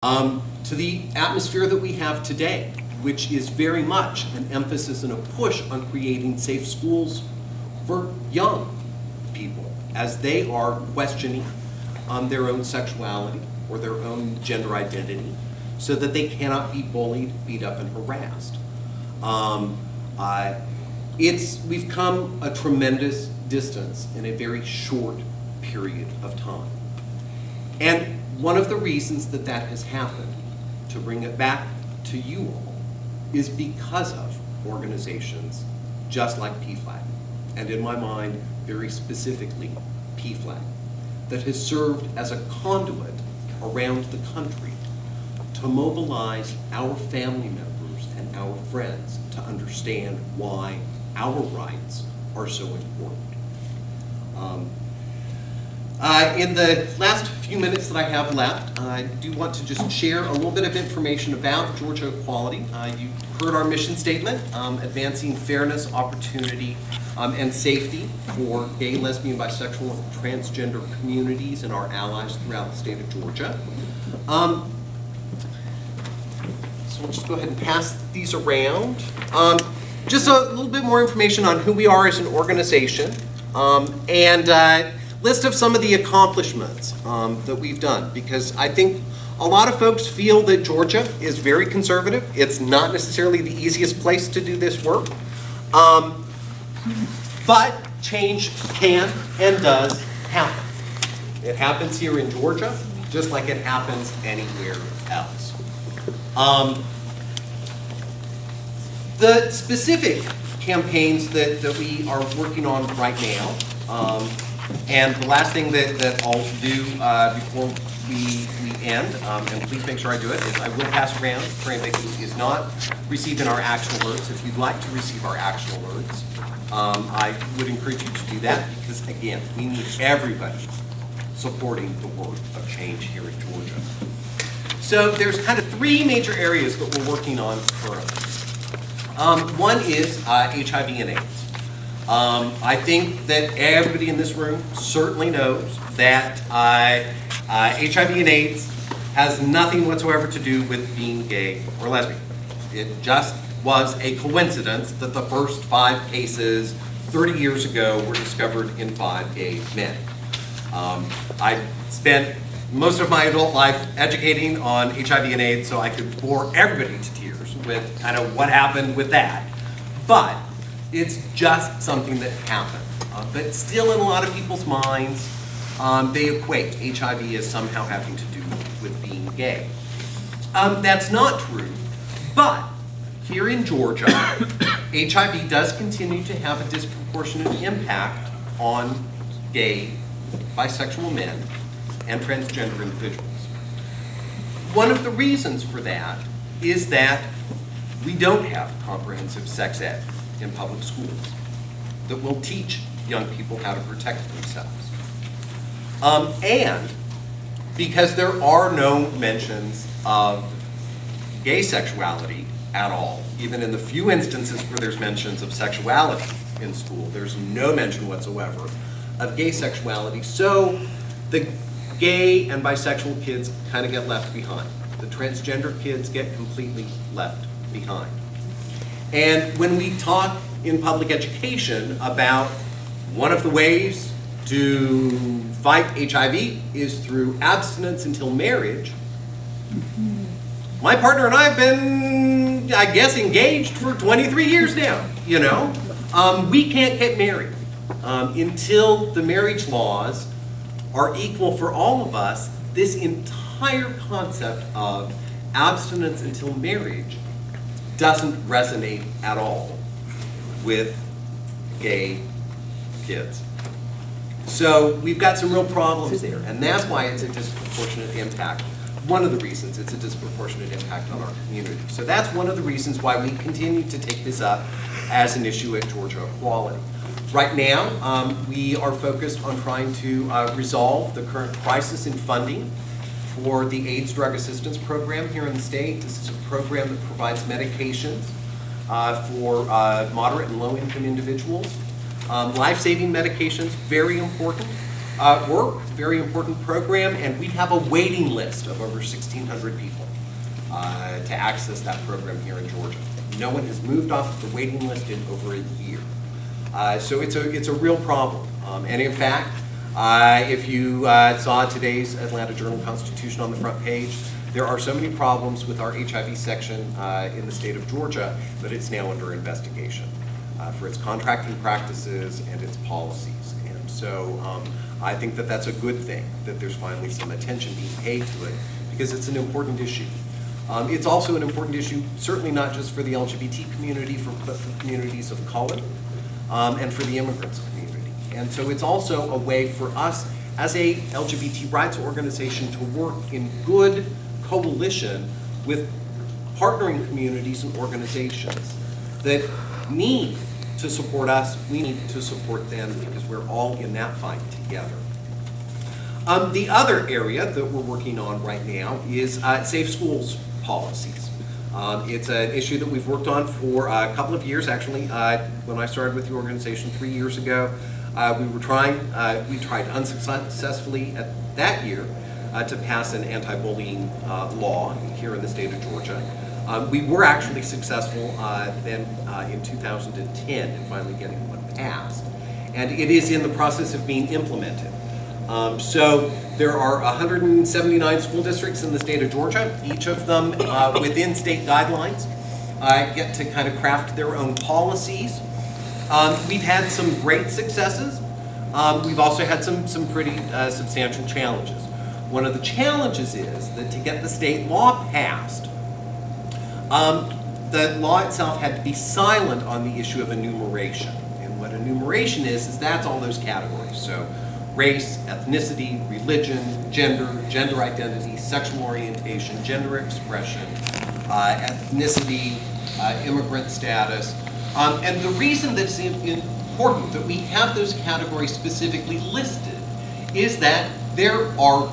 To the atmosphere that we have today, which is very much an emphasis and a push on creating safe schools for young people as they are questioning their own sexuality or their own gender identity so that they cannot be bullied, beat up, and harassed. We've come a tremendous distance in a very short period of time. And one of the reasons that that has happened, to bring it back to you all, is because of organizations just like PFLAG, and in my mind, very specifically PFLAG, that has served as a conduit around the country to mobilize our family members and our friends to understand why our rights are so important. In the last few minutes that I have left, I do want to just share a little bit of information about Georgia Equality. You heard our mission statement, advancing fairness, opportunity, and safety for gay, lesbian, bisexual, and transgender communities and our allies throughout the state of Georgia. So we'll just go ahead and pass these around. Just a little bit more information on who we are as an organization, and list of some of the accomplishments that we've done, because I think a lot of folks feel that Georgia is very conservative. It's not necessarily the easiest place to do this work, but change can and does happen. It happens here in Georgia just like it happens anywhere else. The specific campaigns that we are working on right now, and the last thing that I'll do before we end, and please make sure I do it, is I will pass around for anybody who is not receiving our action alerts. If you'd like to receive our action alerts, I would encourage you to do that, because again, we need everybody supporting the work of change here in Georgia. So there's kind of three major areas that we're working on currently. One is HIV and AIDS. I think that everybody in this room certainly knows that HIV and AIDS has nothing whatsoever to do with being gay or lesbian. It just was a coincidence that the first 5 cases 30 years ago were discovered in 5 gay men. I spent most of my adult life educating on HIV and AIDS, so I could bore everybody to tears with kind of what happened with that. But it's just something that happened. But still in a lot of people's minds, they equate HIV as somehow having to do with being gay. That's not true, but here in Georgia, HIV does continue to have a disproportionate impact on gay, bisexual men, and transgender individuals. One of the reasons for that is that we don't have comprehensive sex ed in public schools that will teach young people how to protect themselves. And because there are no mentions of gay sexuality at all, even in the few instances where there's mentions of sexuality in school, there's no mention whatsoever of gay sexuality. So the gay and bisexual kids kind of get left behind. The transgender kids get completely left behind. And when we talk in public education about one of the ways to fight HIV is through abstinence until marriage, my partner and I have been, I guess, engaged for 23 years now, you know. We can't get married until the marriage laws are equal for all of us. This entire concept of abstinence until marriage doesn't resonate at all with gay kids. So we've got some real problems there, and that's why it's a disproportionate impact. One of the reasons it's a disproportionate impact on our community. So that's one of the reasons why we continue to take this up as an issue at Georgia Equality. Right now, we are focused on trying to resolve the current crisis in funding for the AIDS Drug Assistance Program here in the state. This is a program that provides medications for moderate and low-income individuals. Life-saving medications, very important. work, very important program, and we have a waiting list of over 1,600 people to access that program here in Georgia. No one has moved off the waiting list in over a year. So it's a real problem. And in fact, if you saw today's Atlanta Journal-Constitution on the front page, there are so many problems with our HIV section in the state of Georgia that it's now under investigation for its contracting practices and its policies. And so I think that that's a good thing, that there's finally some attention being paid to it, because it's an important issue. It's also an important issue, certainly not just for the LGBT community, but for communities of color and for the immigrants community. And so it's also a way for us as a LGBT rights organization to work in good coalition with partnering communities and organizations that need to support us. We need to support them, because we're all in that fight together. The other area that we're working on right now is safe schools policies. It's an issue that we've worked on for a couple of years, actually. When I started with the organization 3 years ago, we tried unsuccessfully at that year to pass an anti-bullying law here in the state of Georgia. We were actually successful then in 2010 in finally getting one passed. And it is in the process of being implemented. So there are 179 school districts in the state of Georgia, each of them within state guidelines, get to kind of craft their own policies. We've had some great successes. We've also had some pretty substantial challenges. One of the challenges is that to get the state law passed, the law itself had to be silent on the issue of enumeration. And what enumeration is that's all those categories. So race, ethnicity, religion, gender identity, sexual orientation, gender expression, ethnicity, immigrant status. And the reason that it's important that we have those categories specifically listed is that there are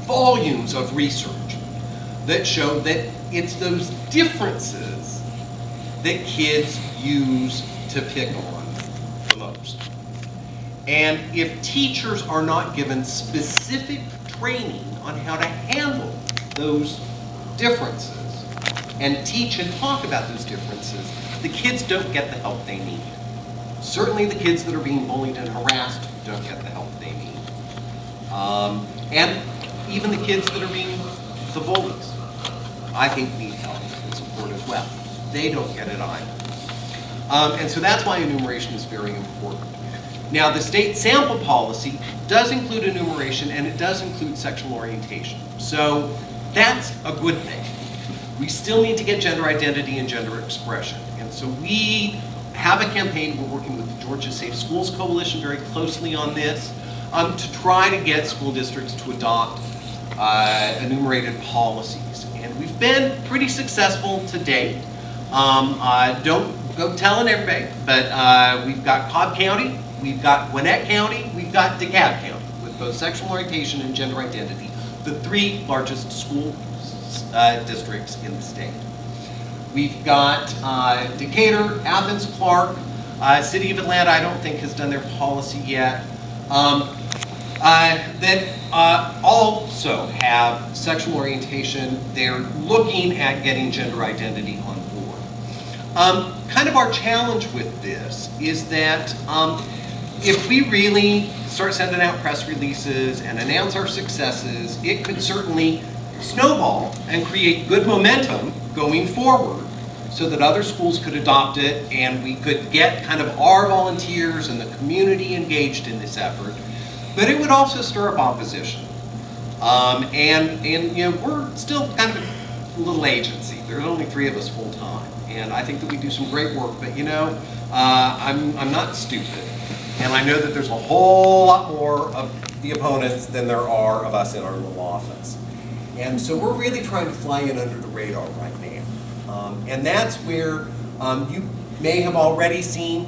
volumes of research that show that it's those differences that kids use to pick on the most. And if teachers are not given specific training on how to handle those differences and teach and talk about those differences, the kids don't get the help they need. Certainly the kids that are being bullied and harassed don't get the help they need. And even the kids that are being the bullies, I think, need help and support as well. They don't get it either. And so that's why enumeration is very important. Now, the state sample policy does include enumeration, and it does include sexual orientation. So that's a good thing. We still need to get gender identity and gender expression. And so we have a campaign. We're working with the Georgia Safe Schools Coalition very closely on this to try to get school districts to adopt enumerated policies. And we've been pretty successful to date. Don't go telling everybody, but we've got Cobb County, we've got Gwinnett County, we've got DeKalb County, with both sexual orientation and gender identity, the 3 largest school districts in the state. We've got Decatur, Athens, Clark, City of Atlanta, I don't think has done their policy yet, that also have sexual orientation. They're looking at getting gender identity on board. Kind of our challenge with this is that if we really start sending out press releases and announce our successes, it could certainly snowball and create good momentum going forward so that other schools could adopt it and we could get kind of our volunteers and the community engaged in this effort. But it would also stir up opposition. And you know, we're still kind of a little agency. There's only 3 of us full time. And I think that we do some great work, but you know, I'm not stupid. And I know that there's a whole lot more of the opponents than there are of us in our little office. And so we're really trying to fly in under the radar right now. And that's where you may have already seen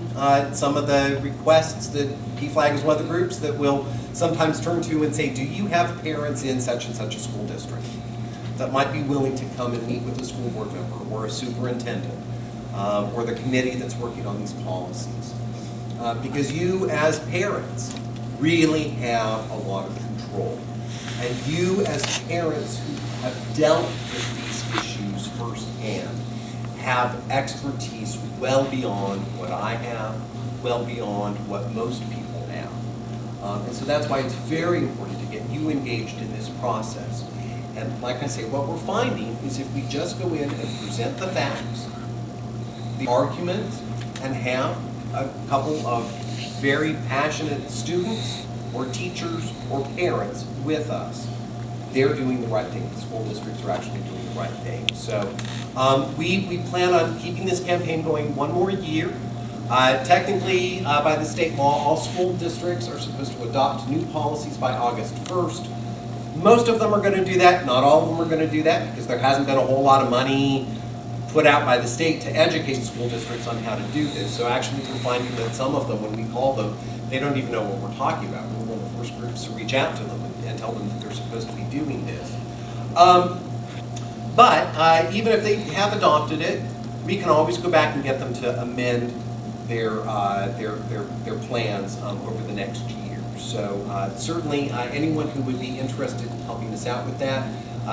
some of the requests that PFLAG is one of the groups that will sometimes turn to and say, do you have parents in such and such a school district that might be willing to come and meet with a school board member or a superintendent or the committee that's working on these policies? Because you as parents really have a lot of control. And you as parents who have dealt with these issues firsthand have expertise well beyond what I have, well beyond what most people have. And so that's why it's very important to get you engaged in this process. And like I say, what we're finding is if we just go in and present the facts, the argument, and have a couple of very passionate students or teachers or parents with us, they're doing the right thing. The school districts are actually doing the right thing. So we plan on keeping this campaign going one more year. Technically, by the state law, all school districts are supposed to adopt new policies by August 1st. Most of them are going to do that. Not all of them are going to do that because there hasn't been a whole lot of money put out by the state to educate school districts on how to do this. So actually we're finding that some of them, when we call them, they don't even know what we're talking about. We're one of the first groups to reach out to them and tell them that they're supposed to be doing this. But even if they have adopted it, we can always go back and get them to amend their plans over the next year. So certainly anyone who would be interested in helping us out with that,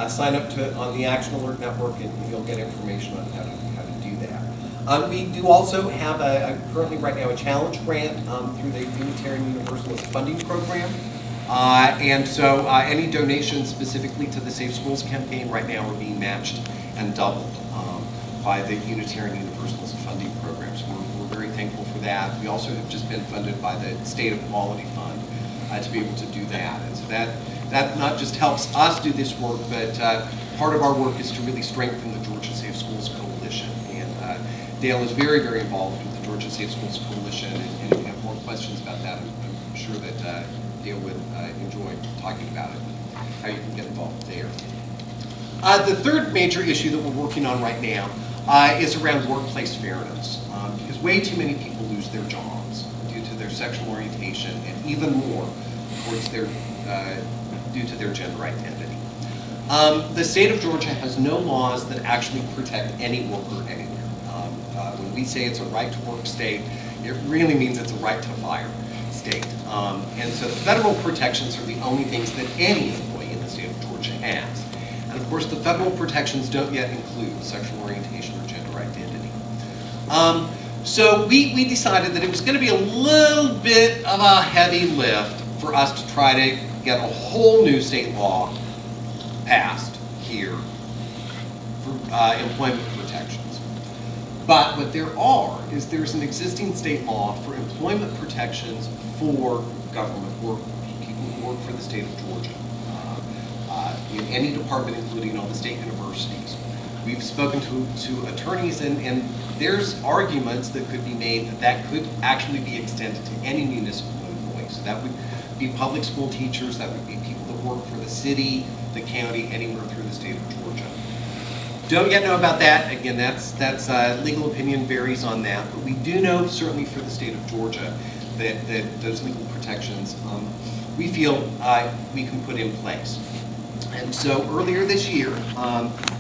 sign up on the Action Alert Network and you'll get information on how to do that. We do also have currently right now a challenge grant through the Unitarian Universalist Funding Program. And so any donations specifically to the Safe Schools campaign right now are being matched and doubled by the Unitarian Universalist Funding Program. So we're very thankful for that. We also have just been funded by the State Equality Fund to be able to do that. And so that not just helps us do this work, but part of our work is to really strengthen the Georgia Safe Schools Coalition. And Dale is very, very involved with the Georgia Safe Schools Coalition. And if you have more questions about that, I'm sure that Dale would enjoy talking about it, how you can get involved there. The third major issue that we're working on right now is around workplace fairness, because way too many people lose their jobs due to their sexual orientation, and even more towards their due to their gender identity. The state of Georgia has no laws that actually protect any worker anywhere. When we say it's a right to work state, it really means it's a right to fire state. And so the federal protections are the only things that any employee in the state of Georgia has. And of course the federal protections don't yet include sexual orientation or gender identity. So we decided that it was going to be a little bit of a heavy lift for us to try to get a whole new state law passed here for employment protections. But what there's an existing state law for employment protections for government workers, people who work for the state of Georgia, in any department, including all the state universities. We've spoken to attorneys, and there's arguments that could be made that could actually be extended to any municipal employee. So that would be public school teachers, that would be people that work for the city, the county, anywhere through the state of Georgia. Don't yet know about that. Again, that's legal opinion varies on that, but we do know certainly for the state of Georgia that those legal protections we feel we can put in place. And so earlier this year,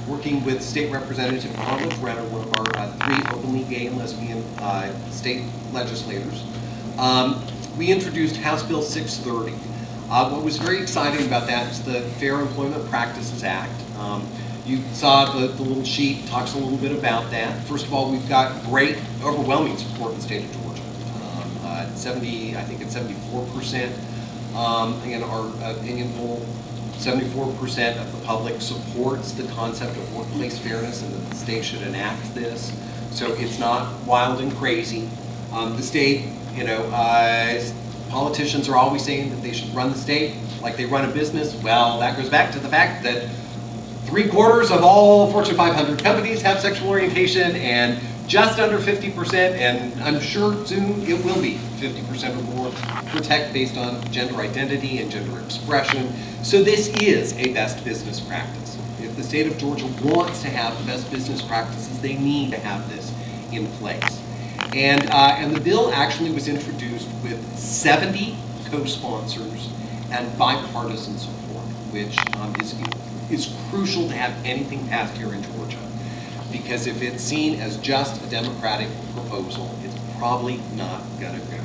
working with State Representative Conrad Renner, one of our 3 openly gay and lesbian state legislators, we introduced House Bill 630. What was very exciting about that is the Fair Employment Practices Act. You saw the little sheet, talks a little bit about that. First of all, we've got great, overwhelming support in the state of Georgia. I think it's 74%. Again, our opinion poll, 74% of the public supports the concept of workplace fairness and that the state should enact this. So it's not wild and crazy. The state, politicians are always saying that they should run the state like they run a business. Well, that goes back to the fact that 3/4 of all Fortune 500 companies have sexual orientation, and just under 50%, and I'm sure soon it will be 50% or more, protect based on gender identity and gender expression. So this is a best business practice. If the state of Georgia wants to have the best business practices, they need to have this in place. And the bill actually was introduced with 70 co-sponsors and bipartisan support, which is crucial to have anything passed here in Georgia. Because if it's seen as just a Democratic proposal, it's probably not going to go